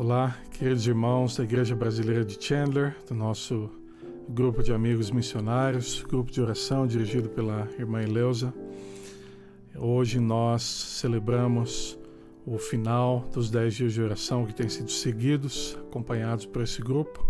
Olá, queridos irmãos da Igreja Brasileira de Chandler, do nosso grupo de amigos missionários, grupo de oração dirigido pela irmã Eleusa. Hoje nós celebramos o final dos 10 dias de oração que têm sido seguidos, acompanhados por esse grupo.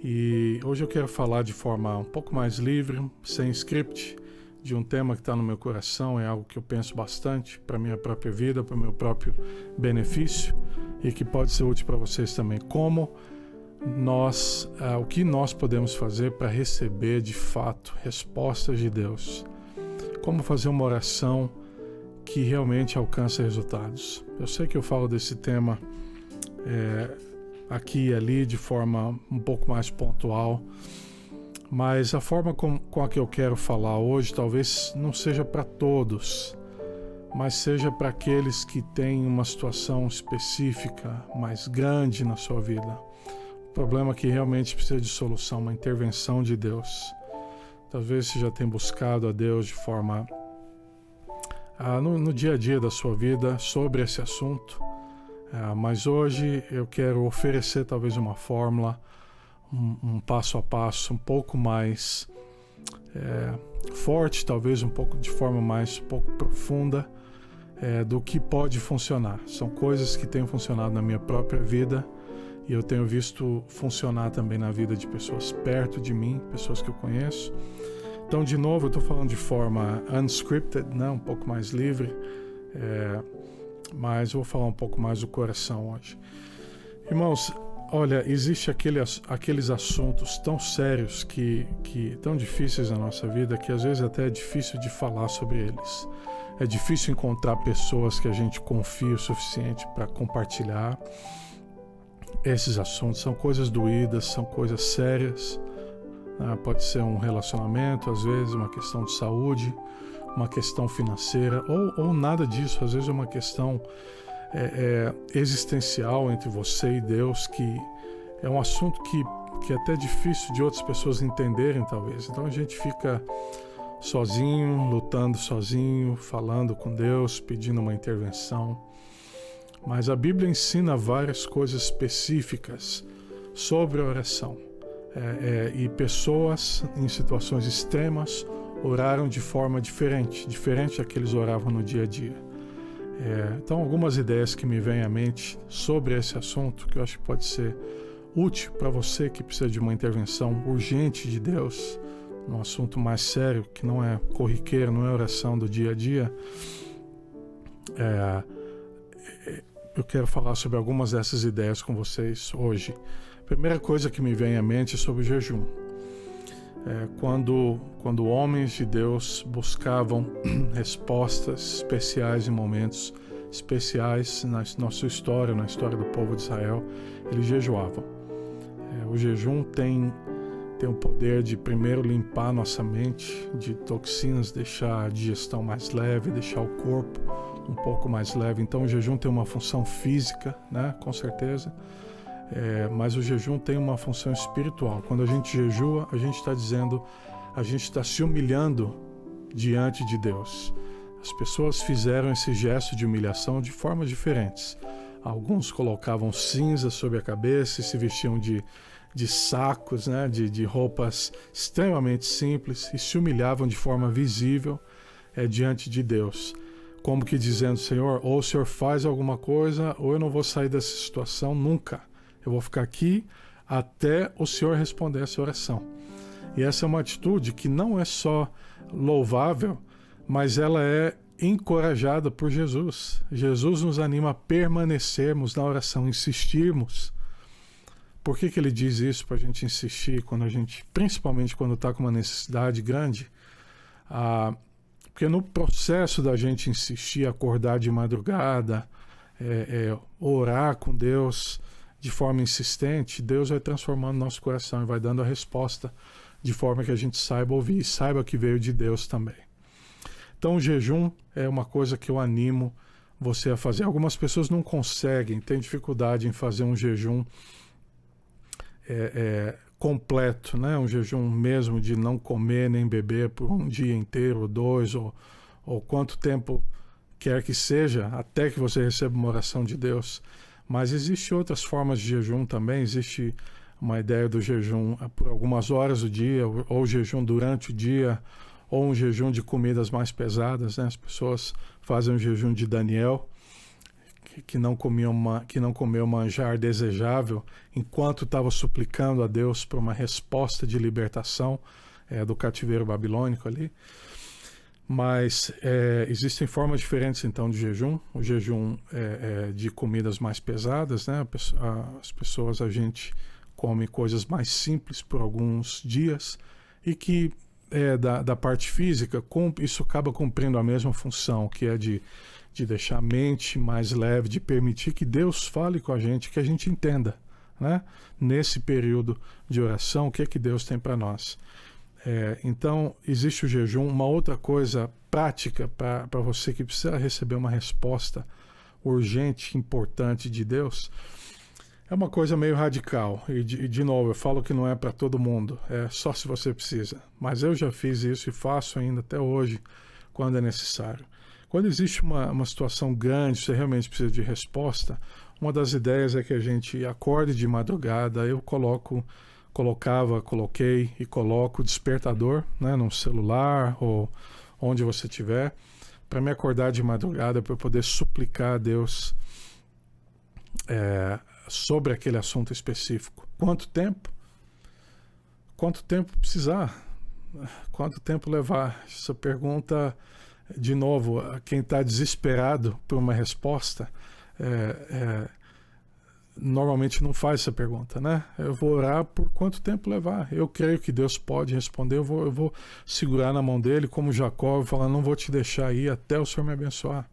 E hoje eu quero falar de forma um pouco mais livre, sem script, de um tema que está no meu coração, é algo que eu penso bastante para a minha própria vida, para o meu próprio benefício e que pode ser útil para vocês também. O que nós podemos fazer para receber de fato respostas de Deus? Como fazer uma oração que realmente alcança resultados? Eu sei que eu falo desse tema aqui e ali de forma um pouco mais pontual, mas a forma com a que eu quero falar hoje talvez não seja para todos, mas seja para aqueles que têm uma situação específica mais grande na sua vida. Um problema que realmente precisa de solução, uma intervenção de Deus. Talvez você já tenha buscado a Deus de forma no dia a dia da sua vida sobre esse assunto, mas hoje eu quero oferecer talvez uma fórmula, um passo a passo um pouco mais forte, talvez um pouco de forma mais um pouco profunda do que pode funcionar. São coisas que têm funcionado na minha própria vida e eu tenho visto funcionar também na vida de pessoas perto de mim, pessoas que eu conheço. Então, de novo, eu estou falando de forma unscripted, né? Um pouco mais livre, mas eu vou falar um pouco mais do coração hoje. Irmãos, olha, existe aqueles assuntos tão sérios que tão difíceis na nossa vida que às vezes até é difícil de falar sobre eles. É difícil encontrar pessoas que a gente confia o suficiente para compartilhar esses assuntos. São coisas doídas, são coisas sérias. Pode ser um relacionamento, às vezes uma questão de saúde, uma questão financeira ou nada disso. Às vezes é uma questão existencial entre você e Deus, que é um assunto que é até difícil de outras pessoas entenderem, talvez. Então a gente fica sozinho, lutando sozinho, falando com Deus, pedindo uma intervenção. Mas a Bíblia ensina várias coisas específicas sobre a oração. E pessoas em situações extremas oraram de forma diferente da que eles oravam no dia a dia. Então, algumas ideias que me vêm à mente sobre esse assunto, que eu acho que pode ser útil para você que precisa de uma intervenção urgente de Deus, num assunto mais sério, que não é corriqueiro, não é oração do dia a dia. Eu quero falar sobre algumas dessas ideias com vocês hoje. A primeira coisa que me vem à mente é sobre o jejum. Quando homens de Deus buscavam respostas especiais em momentos especiais na nossa história, na história do povo de Israel, eles jejuavam. O jejum tem o poder de primeiro limpar nossa mente de toxinas, deixar a digestão mais leve, deixar o corpo um pouco mais leve. Então o jejum tem uma função física, né? Com certeza. Mas o jejum tem uma função espiritual. Quando a gente jejua, a gente está dizendo, a gente está se humilhando diante de Deus. As pessoas fizeram esse gesto de humilhação de formas diferentes. Alguns colocavam cinza sobre a cabeça e se vestiam de sacos, né? de roupas extremamente simples e se humilhavam de forma visível diante de Deus. Como que dizendo, Senhor, ou o Senhor faz alguma coisa, ou eu não vou sair dessa situação nunca. Eu vou ficar aqui até o Senhor responder essa oração. E essa é uma atitude que não é só louvável, mas ela é encorajada por Jesus. Jesus nos anima a permanecermos na oração, insistirmos. Por que ele diz isso para a gente insistir, principalmente quando está com uma necessidade grande? Porque no processo da gente insistir, acordar de madrugada, orar com Deus de forma insistente, Deus vai transformando nosso coração e vai dando a resposta de forma que a gente saiba ouvir e saiba que veio de Deus também. Então o jejum é uma coisa que eu animo você a fazer. Algumas pessoas não conseguem, têm dificuldade em fazer um jejum completo, né? Um jejum mesmo de não comer nem beber por um dia inteiro, ou 2, ou quanto tempo quer que seja, até que você receba uma oração de Deus. Mas existem outras formas de jejum também. Existe uma ideia do jejum por algumas horas do dia, ou jejum durante o dia, ou um jejum de comidas mais pesadas, né? As pessoas fazem um jejum de Daniel, que não comeu manjar desejável enquanto estava suplicando a Deus por uma resposta de libertação do cativeiro babilônico ali. Mas existem formas diferentes então de jejum. O jejum de comidas mais pesadas, né? As pessoas, a gente come coisas mais simples por alguns dias, e que da parte física, isso acaba cumprindo a mesma função, que é de deixar a mente mais leve, de permitir que Deus fale com a gente, que a gente entenda, né? Nesse período de oração, o que é que Deus tem para nós. Então, existe o jejum. Uma outra coisa prática para você que precisa receber uma resposta urgente, importante de Deus, é uma coisa meio radical. E de novo, eu falo que não é para todo mundo, é só se você precisa. Mas eu já fiz isso e faço ainda até hoje, quando é necessário. Quando existe uma situação grande, você realmente precisa de resposta, uma das ideias é que a gente acorde de madrugada. Eu coloquei e coloco o despertador, né, no celular ou onde você estiver, para me acordar de madrugada, para eu poder suplicar a Deus sobre aquele assunto específico. Quanto tempo? Quanto tempo precisar? Quanto tempo levar? Essa pergunta, de novo, quem está desesperado por uma resposta, normalmente não faz essa pergunta, né? Eu vou orar por quanto tempo levar. Eu creio que Deus pode responder. Eu vou segurar na mão dele, como Jacó, e falar: não vou te deixar ir até o Senhor me abençoar.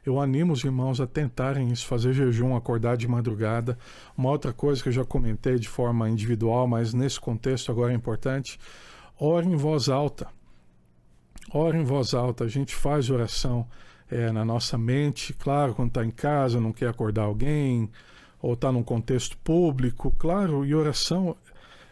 Eu animo os irmãos a tentarem isso, fazer jejum, acordar de madrugada. Uma outra coisa que eu já comentei de forma individual, mas nesse contexto agora é importante: ore em voz alta. Ore em voz alta. A gente faz oração na nossa mente, claro, quando está em casa, não quer acordar alguém, ou está num contexto público, claro, e oração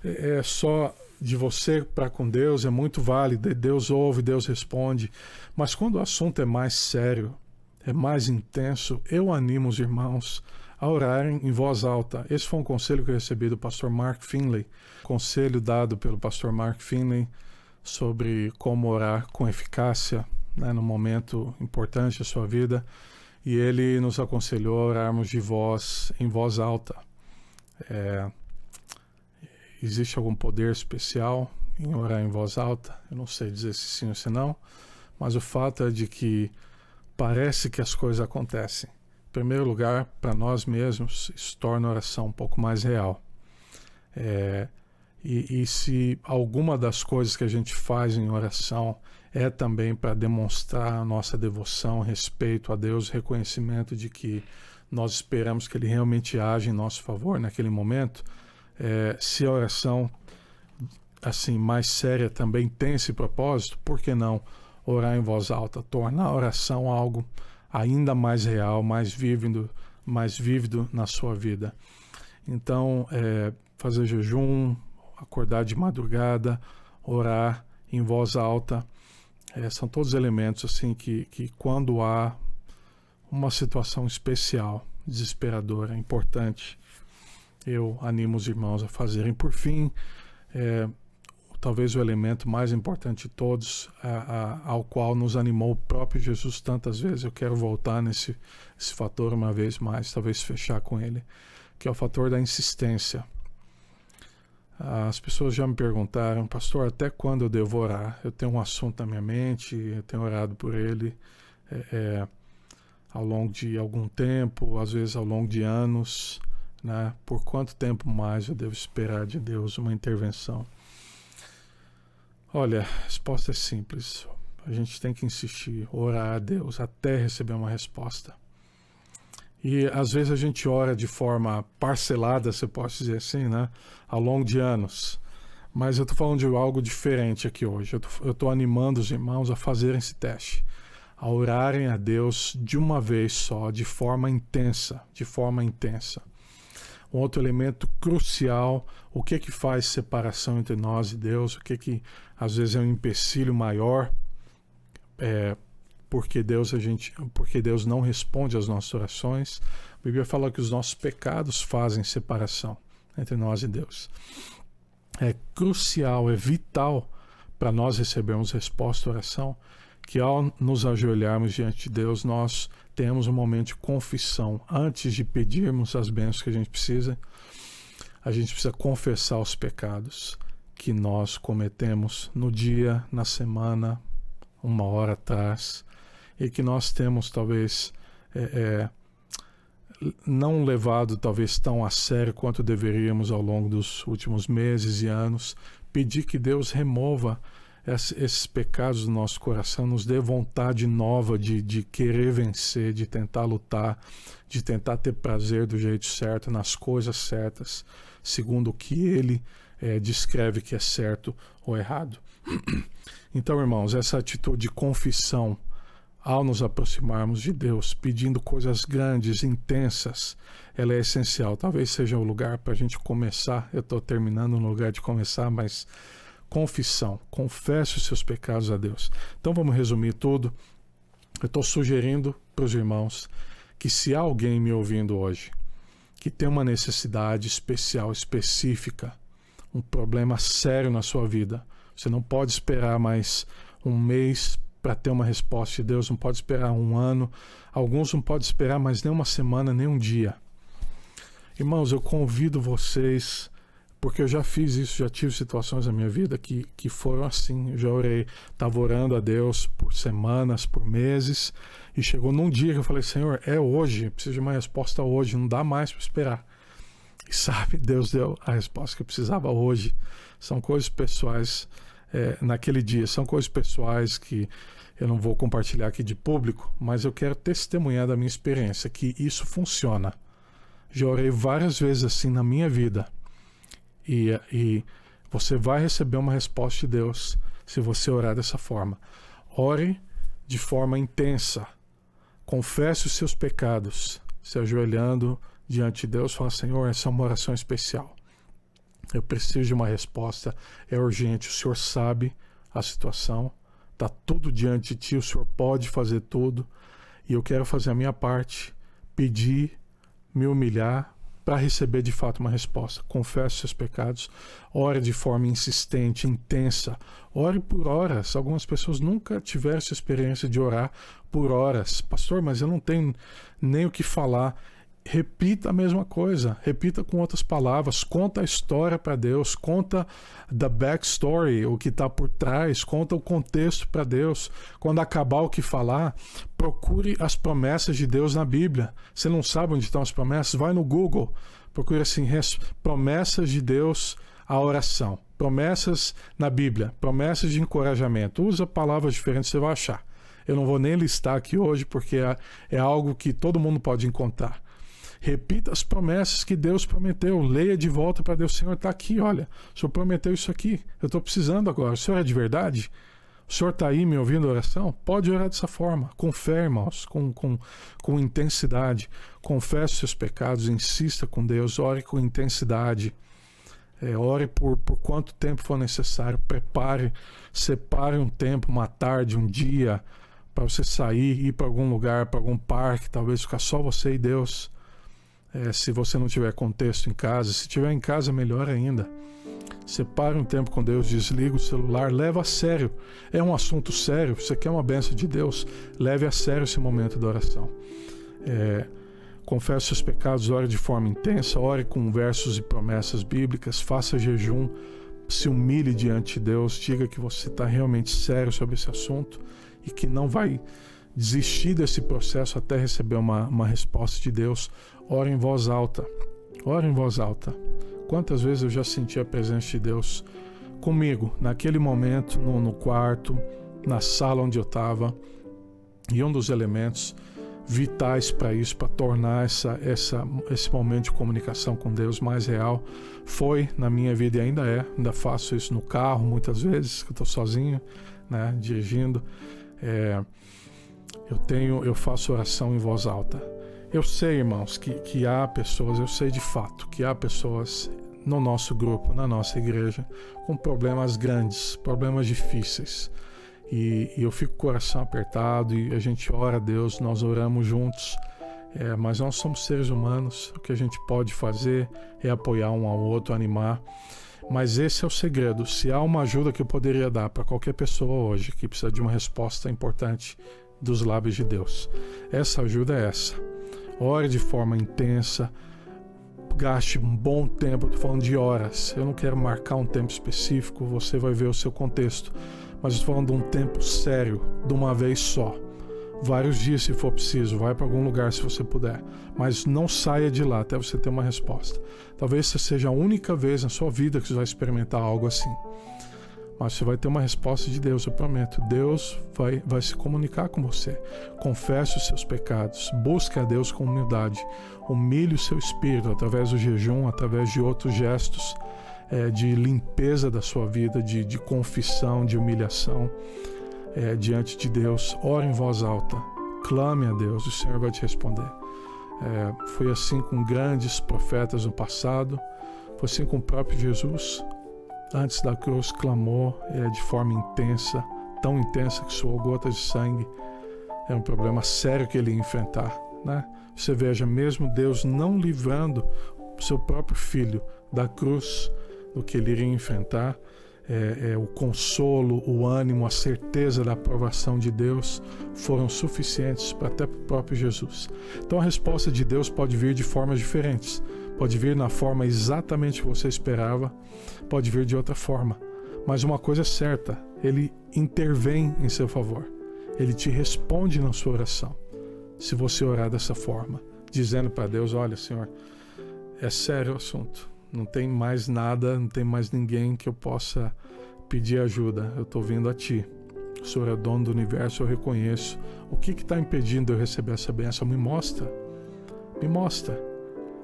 é só de você para com Deus, é muito válida, Deus ouve, Deus responde. Mas quando o assunto é mais sério, é mais intenso, eu animo os irmãos a orarem em voz alta. Esse foi um conselho que eu recebi do pastor Mark Finley, conselho dado pelo pastor Mark Finley sobre como orar com eficácia, né, num momento importante da sua vida. E ele nos aconselhou a orarmos em voz alta. Existe algum poder especial em orar em voz alta? Eu não sei dizer se sim ou se não, mas o fato é de que parece que as coisas acontecem. Em primeiro lugar, para nós mesmos, isso torna a oração um pouco mais real. E se alguma das coisas que a gente faz em oração é também para demonstrar a nossa devoção, respeito a Deus, reconhecimento de que nós esperamos que Ele realmente age em nosso favor naquele momento, se a oração assim, mais séria também tem esse propósito, por que não orar em voz alta? Tornar a oração algo ainda mais real, mais vívido na sua vida. Então, fazer jejum, acordar de madrugada, orar em voz alta, são todos elementos assim que quando há uma situação especial, desesperadora, importante, eu animo os irmãos a fazerem. Por fim, talvez o elemento mais importante de todos, ao qual nos animou o próprio Jesus tantas vezes, eu quero voltar nesse fator uma vez mais, talvez fechar com ele, que é o fator da insistência. As pessoas já me perguntaram: pastor, até quando eu devo orar? Eu tenho um assunto na minha mente, eu tenho orado por ele ao longo de algum tempo, às vezes ao longo de anos, né? Por quanto tempo mais eu devo esperar de Deus uma intervenção? Olha, a resposta é simples. A gente tem que insistir, orar a Deus até receber uma resposta. E às vezes a gente ora de forma parcelada, se eu posso dizer assim, né? Ao longo de anos. Mas eu estou falando de algo diferente aqui hoje. Eu estou animando os irmãos a fazerem esse teste, a orarem a Deus de uma vez só, de forma intensa, Um outro elemento crucial, o que faz separação entre nós e Deus, o que às vezes é um empecilho maior, porque Deus não responde às nossas orações, Bíblia fala que os nossos pecados fazem separação entre nós e Deus. É crucial, é vital para nós recebermos resposta à oração, que ao nos ajoelharmos diante de Deus, nós temos um momento de confissão. Antes de pedirmos as bênçãos que a gente precisa confessar os pecados que nós cometemos no dia, na semana, uma hora atrás, e que nós temos talvez não levado talvez tão a sério quanto deveríamos ao longo dos últimos meses e anos. Pedir que Deus remova esses pecados do nosso coração, nos dê vontade nova de querer vencer, de tentar lutar, de tentar ter prazer do jeito certo, nas coisas certas, segundo o que Ele descreve que é certo ou errado. Então, irmãos, essa atitude de confissão, ao nos aproximarmos de Deus, pedindo coisas grandes, intensas, ela é essencial. Talvez seja o lugar para a gente começar. Eu estou terminando no lugar de começar, mas confissão. Confesse os seus pecados a Deus. Então vamos resumir tudo. Eu estou sugerindo para os irmãos que se há alguém me ouvindo hoje que tem uma necessidade especial, específica, um problema sério na sua vida, você não pode esperar mais um mês para ter uma resposta de Deus, não pode esperar um ano, alguns não podem esperar mais nem uma semana, nem um dia. Irmãos, eu convido vocês, porque eu já fiz isso, já tive situações na minha vida que foram assim, eu já orei, estava orando a Deus por semanas, por meses, e chegou num dia que eu falei, Senhor, é hoje, eu preciso de uma resposta hoje, não dá mais para esperar. E sabe, Deus deu a resposta que eu precisava hoje. São coisas pessoais, naquele dia, são coisas pessoais que eu não vou compartilhar aqui de público, mas eu quero testemunhar da minha experiência, que isso funciona. Já orei várias vezes assim na minha vida. E você vai receber uma resposta de Deus se você orar dessa forma. Ore de forma intensa. Confesse os seus pecados, se ajoelhando diante de Deus, fala, Senhor, essa é uma oração especial. Eu preciso de uma resposta, é urgente, o Senhor sabe a situação, está tudo diante de Ti, o Senhor pode fazer tudo, e eu quero fazer a minha parte, pedir, me humilhar, para receber de fato uma resposta. Confesse seus pecados, ore de forma insistente, intensa, ore por horas. Algumas pessoas nunca tiveram essa experiência de orar por horas. Pastor, mas eu não tenho nem o que falar. Repita a mesma coisa, repita com outras palavras, conta a história para Deus, conta the backstory, o que está por trás, conta o contexto para Deus. Quando acabar o que falar, procure as promessas de Deus na Bíblia. Você não sabe onde estão as promessas? Vai no Google, procure assim, promessas de Deus à oração, promessas na Bíblia, promessas de encorajamento. Usa palavras diferentes, você vai achar. Eu não vou nem listar aqui hoje, porque é algo que todo mundo pode encontrar. Repita as promessas que Deus prometeu. Leia de volta para Deus. Senhor, está aqui, olha. O Senhor prometeu isso aqui. Eu estou precisando agora. O Senhor é de verdade? O Senhor está aí me ouvindo a oração? Pode orar dessa forma. Com fé, irmãos. Com intensidade. Confesse seus pecados. Insista com Deus. Ore com intensidade. Ore por quanto tempo for necessário. Prepare. Separe um tempo, uma tarde, um dia, para você sair, ir para algum lugar, para algum parque. Talvez ficar só você e Deus. Se você não tiver contexto em casa, se tiver em casa, melhor ainda. Separe um tempo com Deus, desliga o celular, leva a sério. É um assunto sério, você quer uma bênção de Deus, leve a sério esse momento da oração. Confesse seus pecados, ore de forma intensa, ore com versos e promessas bíblicas, faça jejum, se humilhe diante de Deus, diga que você está realmente sério sobre esse assunto e que não vai desistir desse processo até receber uma resposta de Deus. Ore em voz alta. Ore em voz alta. Quantas vezes eu já senti a presença de Deus comigo, naquele momento, no quarto, na sala onde eu estava. E um dos elementos vitais para isso, para tornar esse momento de comunicação com Deus mais real, foi na minha vida e ainda faço isso no carro muitas vezes, que eu estou sozinho, né, dirigindo. Eu faço oração em voz alta. Eu sei, irmãos, que há pessoas, eu sei de fato que há pessoas no nosso grupo, na nossa igreja, com problemas grandes, problemas difíceis. E eu fico com o coração apertado e a gente ora a Deus, nós oramos juntos. Mas nós somos seres humanos, o que a gente pode fazer é apoiar um ao outro, animar. Mas esse é o segredo. Se há uma ajuda que eu poderia dar para qualquer pessoa hoje que precisa de uma resposta importante dos lábios de Deus, essa ajuda é essa. Ore de forma intensa, gaste um bom tempo, estou falando de horas. Eu não quero marcar um tempo específico, você vai ver o seu contexto. Mas estou falando de um tempo sério, de uma vez só. Vários dias se for preciso, vai para algum lugar se você puder, mas não saia de lá até você ter uma resposta. Talvez essa seja a única vez na sua vida que você vai experimentar algo assim, mas você vai ter uma resposta de Deus, eu prometo. Deus vai se comunicar com você. Confesse os seus pecados, busque a Deus com humildade, humilhe o seu espírito através do jejum, através de outros gestos de limpeza da sua vida, de confissão, de humilhação. Diante de Deus, ore em voz alta, clame a Deus, o Senhor vai te responder. Foi assim com grandes profetas no passado, foi assim com o próprio Jesus. Antes da cruz, clamou de forma intensa, tão intensa que suou gotas de sangue. É um problema sério que ele ia enfrentar, né? Você veja, mesmo Deus não livrando o seu próprio filho da cruz, do que ele iria enfrentar, o consolo, o ânimo, a certeza da aprovação de Deus foram suficientes até para o próprio Jesus. Então a resposta de Deus pode vir de formas diferentes. Pode vir na forma exatamente que você esperava, pode vir de outra forma. Mas uma coisa é certa, Ele intervém em seu favor. Ele te responde na sua oração. Se você orar dessa forma, dizendo para Deus: olha, Senhor, é sério o assunto. Não tem mais nada, não tem mais ninguém que eu possa pedir ajuda. Eu estou vindo a Ti. O Senhor é dono do universo, eu reconheço. O que está impedindo eu receber essa bênção? Me mostra. Me mostra.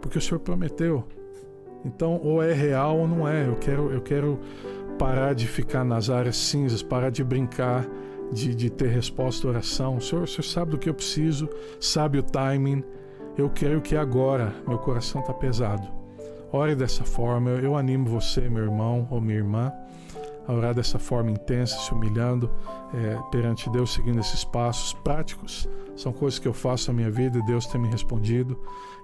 Porque o Senhor prometeu. Então, ou é real ou não é. Eu quero parar de ficar nas áreas cinzas, parar de brincar, de ter resposta à oração. O Senhor sabe do que eu preciso, sabe o timing. Eu creio que agora meu coração está pesado. Ore dessa forma. Eu animo você, meu irmão ou minha irmã, a orar dessa forma intensa, se humilhando perante Deus, seguindo esses passos práticos. São coisas que eu faço na minha vida e Deus tem me respondido.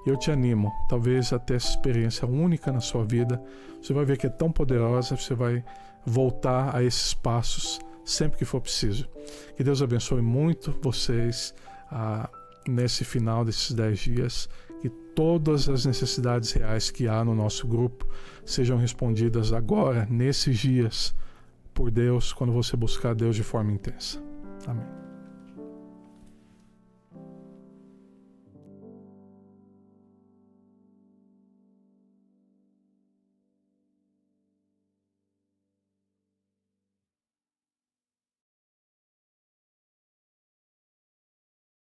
E eu te animo, talvez até essa experiência única na sua vida, você vai ver que é tão poderosa, você vai voltar a esses passos sempre que for preciso. Que Deus abençoe muito vocês nesse final desses 10 dias. Que todas as necessidades reais que há no nosso grupo sejam respondidas agora, nesses dias, por Deus, quando você buscar Deus de forma intensa. Amém.